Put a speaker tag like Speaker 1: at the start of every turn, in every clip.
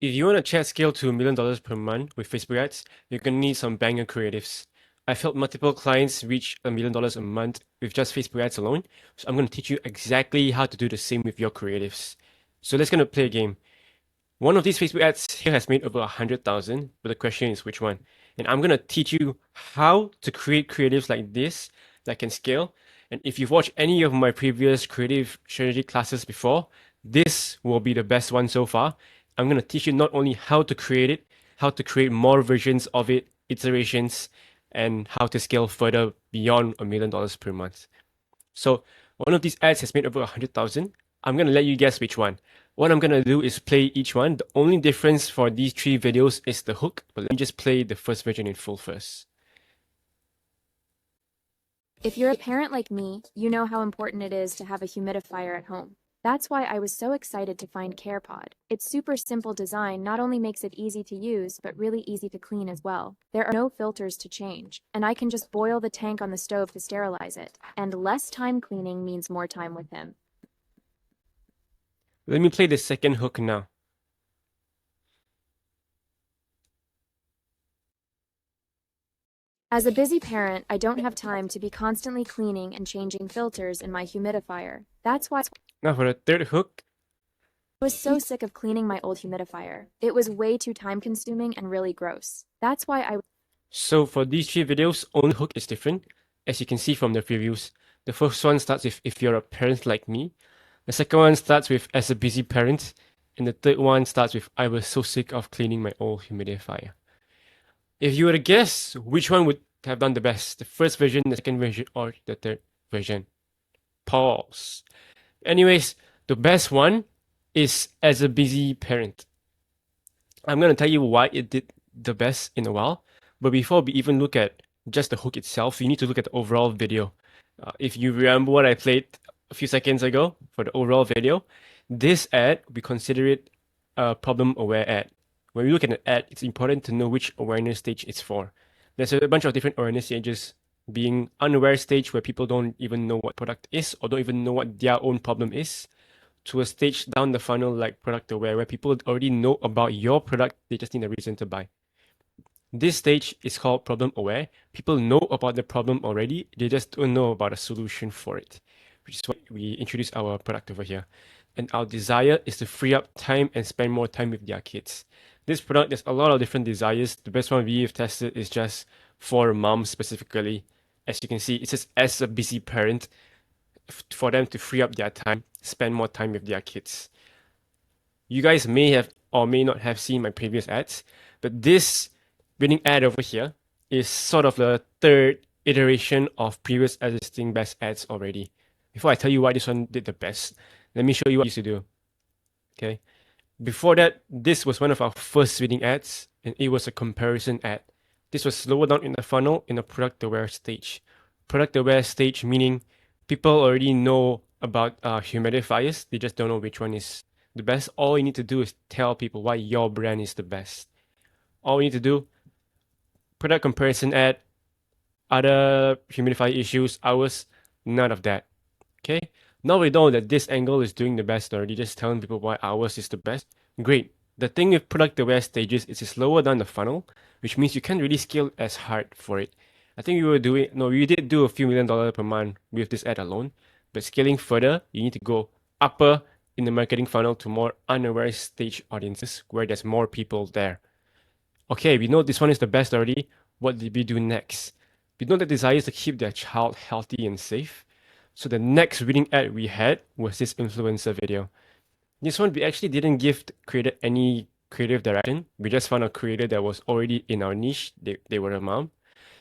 Speaker 1: If you want to chat scale to $1 million per month with Facebook ads, you're going to need some banger creatives. I've helped multiple clients reach $1 million a month with just Facebook ads alone, so I'm going to teach you exactly how to do the same with your creatives. So let's gonna play a game. One of these Facebook ads here has made over 100,000, but the question is which one? And I'm gonna teach you how to create creatives like this that can scale. And if you've watched any of my previous creative strategy classes before, this will be the best one so far. I'm gonna teach you not only how to create it, how to create more versions of it, iterations, and how to scale further beyond $1 million per month. So one of these ads has made over 100,000. I'm gonna let you guess which one. What I'm gonna do is play each one. The only difference for these three videos is the hook, but let me just play the first version in full first.
Speaker 2: If you're a parent like me, you know how important it is to have a humidifier at home. That's why I was so excited to find CarePod. Its super simple design not only makes it easy to use, but really easy to clean as well. There are no filters to change, and I can just boil the tank on the stove to sterilize it. And less time cleaning means more time with him.
Speaker 1: Let me play the second hook now.
Speaker 2: As a busy parent, I don't have time to be constantly cleaning and changing filters in my humidifier. That's why
Speaker 1: Now for the third hook.
Speaker 2: I was so sick of cleaning my old humidifier. It was way too time-consuming and really gross. That's why I
Speaker 1: So for these three videos, only hook is different. As you can see from the previews, the first one starts with if you're a parent like me. The second one starts with as a busy parent. And the third one starts with I was so sick of cleaning my old humidifier. If you were to guess, which one would have done the best? The first version, the second version, or the third version? Pause. Anyways, the best one is as a busy parent. I'm going to tell you why it did the best in a while. But before we even look at just the hook itself, you need to look at the overall video. If you remember what I played a few seconds ago for the overall video, this ad, we consider it a problem-aware ad. When we look at an ad, it's important to know which awareness stage it's for. There's a bunch of different awareness stages, being unaware stage where people don't even know what product is or don't even know what their own problem is, to a stage down the funnel like product aware where people already know about your product, they just need a reason to buy. This stage is called problem aware. People know about the problem already, they just don't know about a solution for it, which is why we introduce our product over here. And our desire is to free up time and spend more time with their kids. This product, there's a lot of different desires. The best one we've tested is just for moms specifically. As you can see, it says as a busy parent, for them to free up their time, spend more time with their kids. You guys may have or may not have seen my previous ads, but this winning ad over here is sort of the third iteration of previous existing best ads already. Before I tell you why this one did the best, let me show you what I used to do. Okay. Before that, this was one of our first winning ads, and it was a comparison ad. This was lower down in the funnel in a product aware stage. Product aware stage meaning people already know about humidifiers, they just don't know which one is the best. All you need to do is tell people why your brand is the best. All you need to do, product comparison ad, other humidifier issues, ours, none of that. Okay? Now we know that this angle is doing the best already, just telling people why ours is the best. Great. The thing with product aware stages is it's lower down the funnel, which means you can't really scale as hard for it. I think we did do a few $1 million per month with this ad alone, but scaling further, you need to go upper in the marketing funnel to more unaware stage audiences where there's more people there. Okay, we know this one is the best already. What did we do next? We know the desire is to keep their child healthy and safe. So the next winning ad we had was this influencer video. This one we actually didn't give the creator any creative direction. We just found a creator that was already in our niche. They were a mom.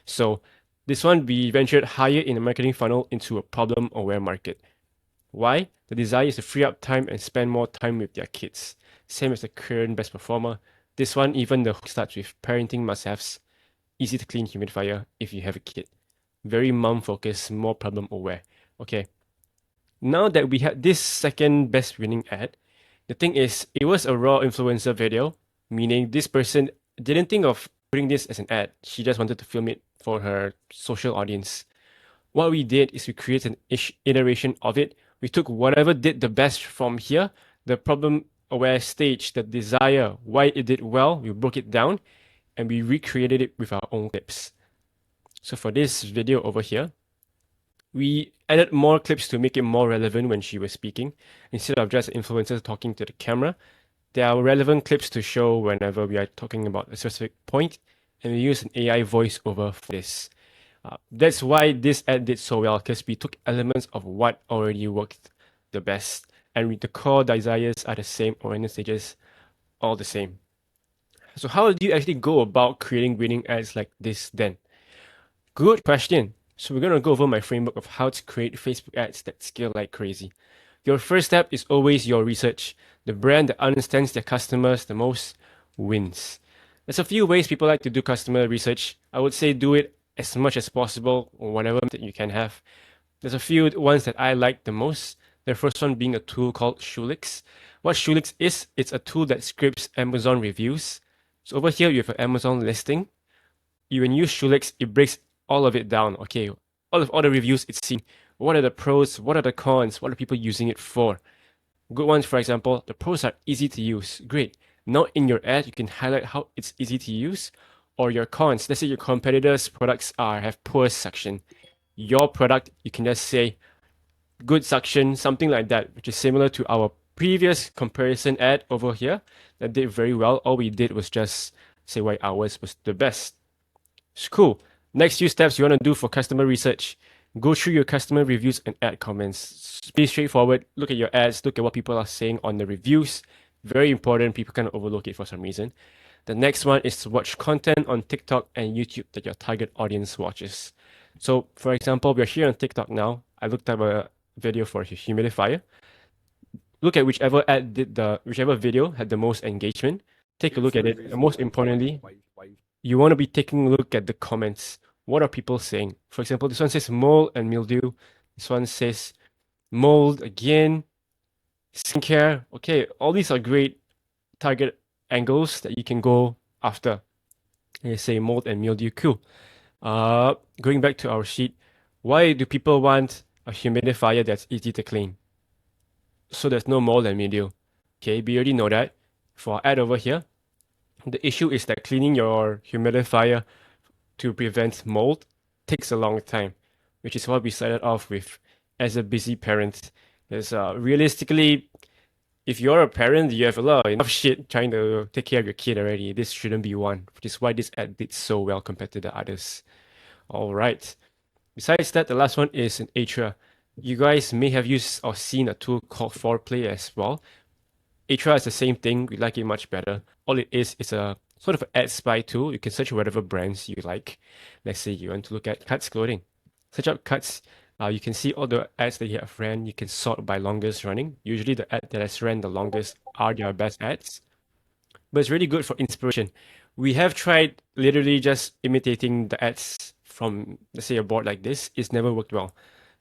Speaker 1: So this one we ventured higher in the marketing funnel into a problem-aware market. Why? The desire is to free up time and spend more time with their kids. Same as the current best performer. This one, even the hook starts with parenting must-haves. Easy to clean humidifier if you have a kid. Very mom-focused, more problem-aware. Okay. Now that we had this second best winning ad, the thing is, it was a raw influencer video, meaning this person didn't think of putting this as an ad. She just wanted to film it for her social audience. What we did is we created an iteration of it. We took whatever did the best from here, the problem awareness stage, the desire, why it did well, we broke it down and we recreated it with our own clips. So for this video over here, we added more clips to make it more relevant when she was speaking. Instead of just influencers talking to the camera, there are relevant clips to show whenever we are talking about a specific point, and we use an AI voiceover for this. That's why this ad did so well, because we took elements of what already worked the best, and the core desires are the same, awareness stages all the same. So how do you actually go about creating winning ads like this then? Good question. So we're going to go over my framework of how to create Facebook ads that scale like crazy. Your first step is always your research. The brand that understands their customers the most wins. There's a few ways people like to do customer research. I would say do it as much as possible or whatever that you can have. There's a few ones that I like the most. The first one being a tool called Shulix. What Shulix is, it's a tool that scrapes Amazon reviews. So over here, you have an Amazon listing. You can use Shulix, it breaks all of it down. Okay, all the reviews it's seen. What are the pros? What are the cons? What are people using it for? Good ones, for example, the pros are easy to use. Great. Now in your ad, you can highlight how it's easy to use, or your cons. Let's say your competitors' products have poor suction. Your product, you can just say good suction, something like that, which is similar to our previous comparison ad over here that did very well. All we did was just say why ours was the best. It's cool. Next few steps you want to do for customer research. Go through your customer reviews and ad comments. Be straightforward. Look at your ads. Look at what people are saying on the reviews. Very important. People kind of overlook it for some reason. The next one is to watch content on TikTok and YouTube that your target audience watches. So, for example, we're here on TikTok now. I looked up a video for a humidifier. Look at whichever video had the most engagement. Take a look at it. And most importantly, you want to be taking a look at the comments. What are people saying? For example, this one says mold and mildew. This one says mold again, skincare. Okay, all these are great target angles that you can go after. They say mold and mildew. Cool. Going back to our sheet, why do people want a humidifier that's easy to clean? So there's no mold and mildew. Okay, we already know that. For our ad over here, the issue is that cleaning your humidifier to prevent mold takes a long time, which is what we started off with as a busy parent. Because realistically, if you're a parent, you have a lot of enough shit trying to take care of your kid already. This shouldn't be one, which is why this ad did so well compared to the others. All right. Besides that, the last one is an Atra. You guys may have used or seen a tool called Foreplay as well. Atra is the same thing. We like it much better. All it is a sort of an ad spy tool. You can search whatever brands you like. Let's say you want to look at Cuts clothing. Search up Cuts. You can see all the ads that you have ran. You can sort by longest running. Usually the ad that has ran the longest are their best ads. But it's really good for inspiration. We have tried literally just imitating the ads from, let's say, a board like this. It's never worked well.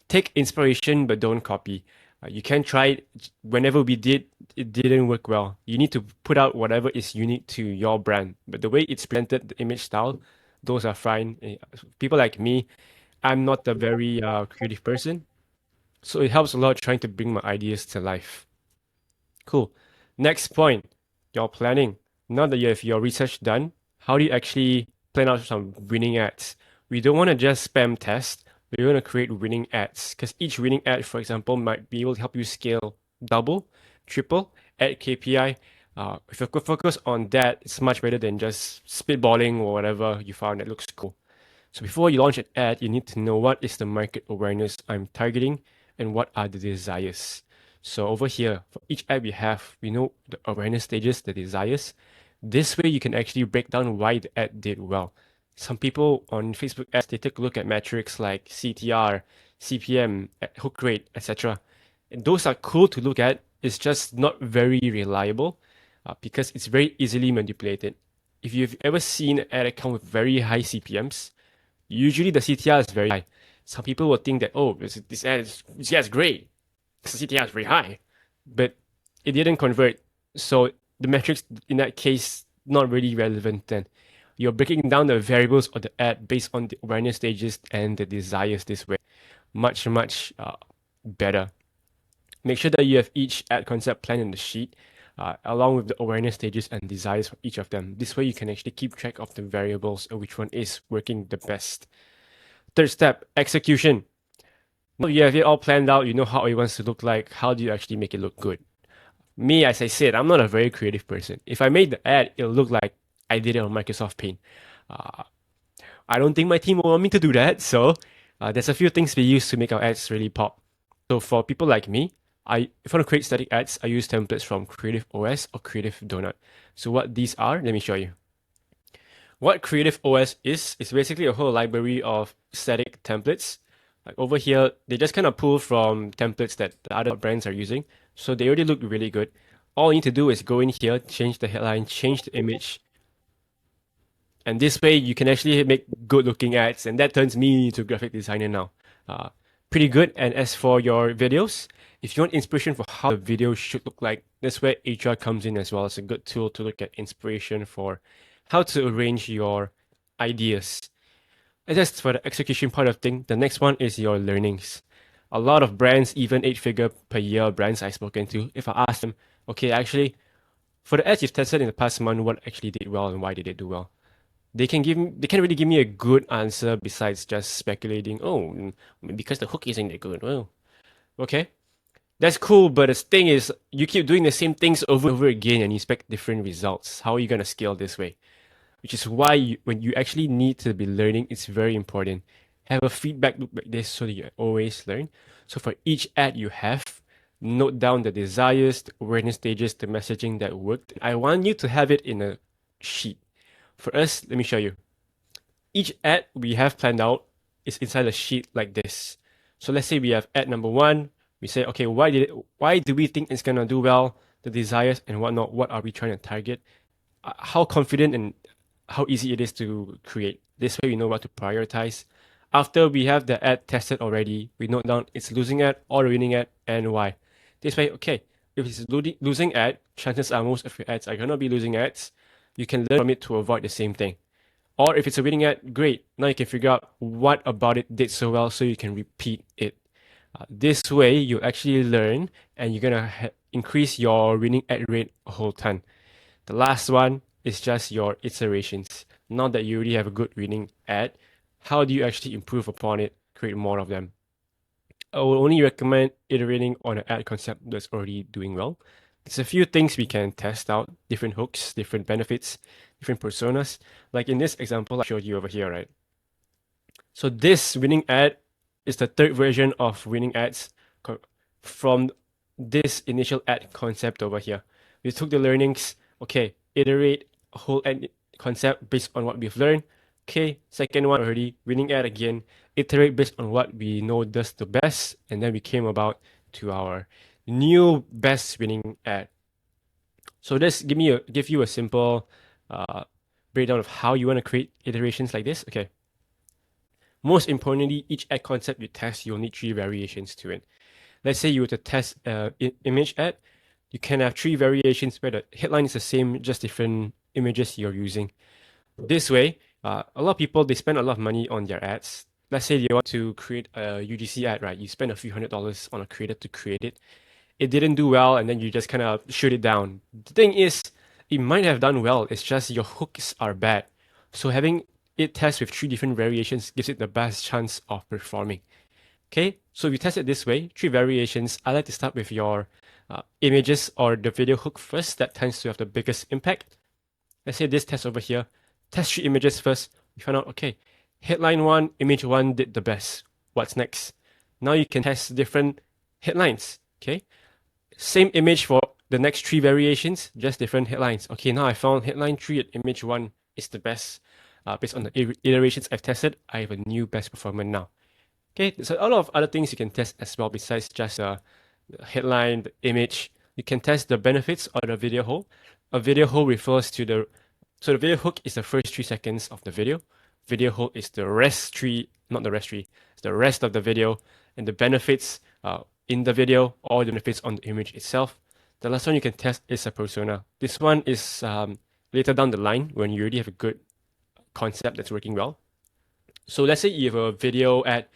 Speaker 1: Take inspiration, but don't copy. You can try it. Whenever we did, it didn't work well. You need to put out whatever is unique to your brand. But the way it's presented, the image style, those are fine. People like me, I'm not a very creative person. So it helps a lot trying to bring my ideas to life. Cool. Next point, your planning. Now that you have your research done, how do you actually plan out some winning ads? We don't want to just spam test. We want to create winning ads because each winning ad, for example, might be able to help you scale double, triple, ad KPI. If you focus on that, it's much better than just spitballing or whatever you found that looks cool. So before you launch an ad, you need to know what is the market awareness I'm targeting and what are the desires. So over here, for each ad we know the awareness stages, the desires. This way you can actually break down why the ad did well. Some people on Facebook ads, they take a look at metrics like CTR, CPM, hook rate, etc. And those are cool to look at. It's just not very reliable because it's very easily manipulated. If you've ever seen an ad account with very high CPMs, usually the CTR is very high. Some people will think that, oh, this ad is great. The CTR is very high. But it didn't convert. So the metrics in that case, not really relevant then. You're breaking down the variables of the ad based on the awareness stages and the desires this way. Much better. Make sure that you have each ad concept plan in the sheet. along with the awareness stages and desires for each of them. This way, you can actually keep track of the variables and which one is working the best. Third step, execution. Now you have it all planned out, you know how it wants to look like. How do you actually make it look good? Me, as I said, I'm not a very creative person. If I made the ad, it'll look like I did it on Microsoft Paint. Uh, I don't think my team will want me to do that. So there's a few things we use to make our ads really pop. So for people like me, if I want to create static ads, I use templates from Creative OS or Creative Donut. So what these are, let me show you. What Creative OS is basically a whole library of static templates. Like over here, they just kind of pull from templates that the other brands are using. So they already look really good. All you need to do is go in here, change the headline, change the image, and this way you can actually make good looking ads, and that turns me into graphic designer now. Pretty good. And as for your videos, if you want inspiration for how the video should look like, that's where HR comes in as well. It's a good tool to look at inspiration for how to arrange your ideas. And that's for the execution part of thing. The next one is your learnings. A lot of brands, even 8-figure per year brands I've spoken to, if I ask them, okay, actually, for the ads you've tested in the past month, what actually did well and why did it do well? They can't really give me a good answer besides just speculating. Oh, because the hook isn't that good. Well, okay, that's cool, but the thing is, you keep doing the same things over and over again, and you expect different results. How are you gonna scale this way? Which is why when you actually need to be learning, it's very important. Have a feedback loop like this so that you always learn. So for each ad you have, note down the desires, the awareness stages, the messaging that worked. I want you to have it in a sheet. For us, let me show you. Each ad we have planned out is inside a sheet like this. So let's say we have ad number one. We say, okay, why do we think it's gonna do well? The desires and whatnot. What are we trying to target? How confident and how easy it is to create. This way we know what to prioritize. After we have the ad tested already, we note down it's losing ad or winning ad and why. This way, okay, if it's losing ad, chances are most of your ads are gonna be losing ads. You can learn from it to avoid the same thing. Or if it's a winning ad, great. Now you can figure out what about it did so well so you can repeat it. This way, you actually learn and you're gonna increase your winning ad rate a whole ton. The last one is just your iterations. Now that you already have a good winning ad, how do you actually improve upon it, create more of them? I will only recommend iterating on an ad concept that's already doing well. There's a few things we can test out, different hooks, different benefits, different personas. Like in this example I showed you over here, right? So this winning ad is the third version of winning ads from this initial ad concept over here. We took the learnings, okay, iterate a whole ad concept based on what we've learned. Okay, second one already, winning ad again, iterate based on what we know does the best, and then we came about to our new best winning ad. So this give you a simple breakdown of how you want to create iterations like this. Okay. Most importantly, each ad concept you test, you'll need 3 variations to it. Let's say you were to test an image ad, you can have 3 variations where the headline is the same, just different images you're using. This way, a lot of people, they spend a lot of money on their ads. Let's say you want to create a UGC ad, right? You spend a few $100s on a creator to create it. It didn't do well, and then you just kind of shoot it down. The thing is, it might have done well, it's just your hooks are bad. So having it test with 3 different variations gives it the best chance of performing. Okay, so if you test it this way, 3 variations, I like to start with your images or the video hook first. That tends to have the biggest impact. Let's say this test over here. Test 3 images first. We find out, okay, headline 1, image 1 did the best. What's next? Now you can test different headlines. Okay, same image for the next 3 variations, just different headlines. Okay, now I found headline 3 and image 1 is the best. Based on the iterations I've tested, I have a new best performer now. Okay, so a lot of other things you can test as well besides just the headline, the image. You can test the benefits of the video whole. A video whole refers to so the video hook is the first 3 seconds of the video. Video whole is the rest not the rest tree, it's the rest of the video and the benefits in the video or the benefits on the image itself. The last one you can test is a persona. This one is later down the line when you already have a good concept that's working well. So let's say you have a video ad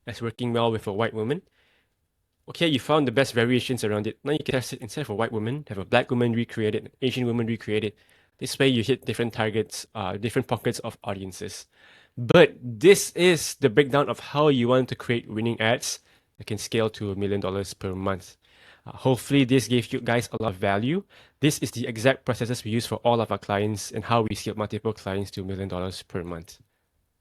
Speaker 1: that's working well with a white woman. Okay, you found the best variations around it. Now you can test it instead of a white woman, have a black woman recreate it, an Asian woman recreate it. This way you hit different targets, different pockets of audiences. But this is the breakdown of how you want to create winning ads that can scale to $1 million per month. Hopefully, this gave you guys a lot of value. This is the exact processes we use for all of our clients and how we scale multiple clients to $1 million per month.